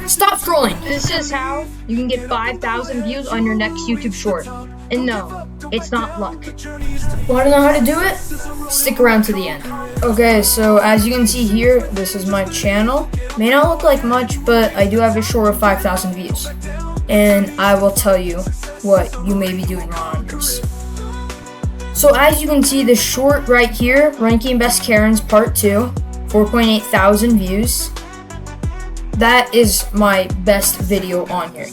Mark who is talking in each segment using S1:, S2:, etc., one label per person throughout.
S1: Stop scrolling. This is how you can get 5,000 views on your next YouTube short. And no, it's not luck. Want to know how to do it? Stick around to the end. Okay, so as you can see here, this is my channel. May not look like much, but I do have a short of 5,000 views. And I will tell you what you may be doing wrong on yours. So as you can see, the short right here, Ranking Best Karens Part 2, 4.8 thousand views. That is my best video on here.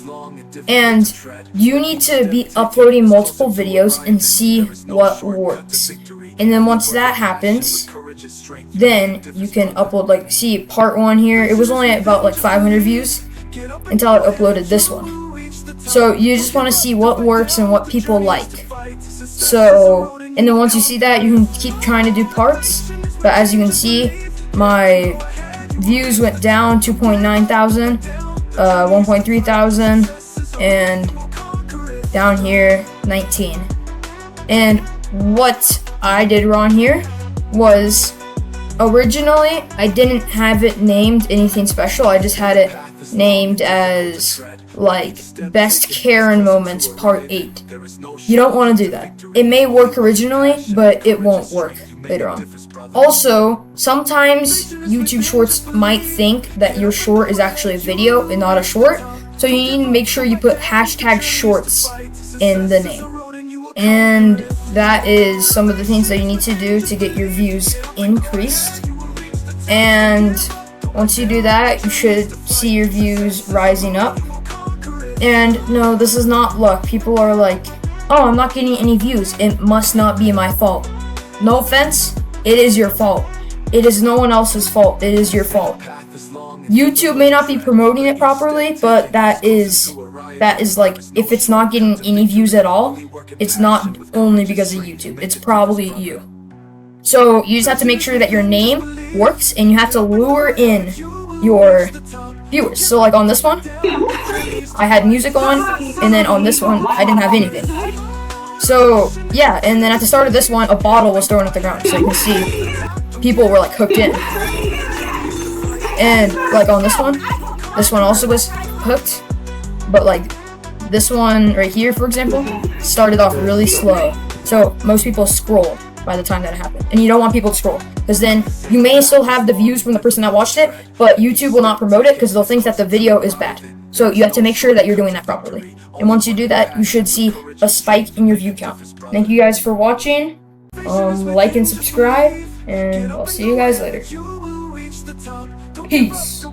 S1: And you need to be uploading multiple videos and see what works. And then once that happens, then you can upload, like, see part 1 here. It was only at about like 500 views until I uploaded this one. So you just want to see what works and what people like. So, and then once you see that, you can keep trying to do parts. But as you can see, my views went down 2.9 thousand, 1.3 thousand, and down here 19. And what I did wrong here was, originally I didn't have it named anything special. I just had it named as like Best Karen Moments Part 8. You don't want to do that. It may work originally, but it won't work later on. Also, sometimes YouTube Shorts might think that your short is actually a video and not a short, so you need to make sure you put hashtag shorts in the name. And that is some of the things that you need to do to get your views increased. And once you do that, you should see your views rising up. And no, this is not luck. People are like, oh, I'm not getting any views. It must not be my fault. No offense, it is your fault. It is no one else's fault. It is your fault. YouTube may not be promoting it properly, but that is like, if it's not getting any views at all, it's not only because of YouTube. It's probably you. So you just have to make sure that your name works, and you have to lure in your viewers. So like on this one, I had music on, and then on this one, I didn't have anything. So yeah, and then at the start of this one, a bottle was thrown at the ground. So you can see people were like hooked in. And like on this one also was hooked, but like this one right here, for example, started off really slow. So most people scrolled by the time that it happened. And you don't want people to scroll, because then you may still have the views from the person that watched it, but YouTube will not promote it because they'll think that the video is bad. So you have to make sure that you're doing that properly. And once you do that, you should see a spike in your view count. Thank you guys for watching. Like and subscribe, and I'll see you guys later. Peace.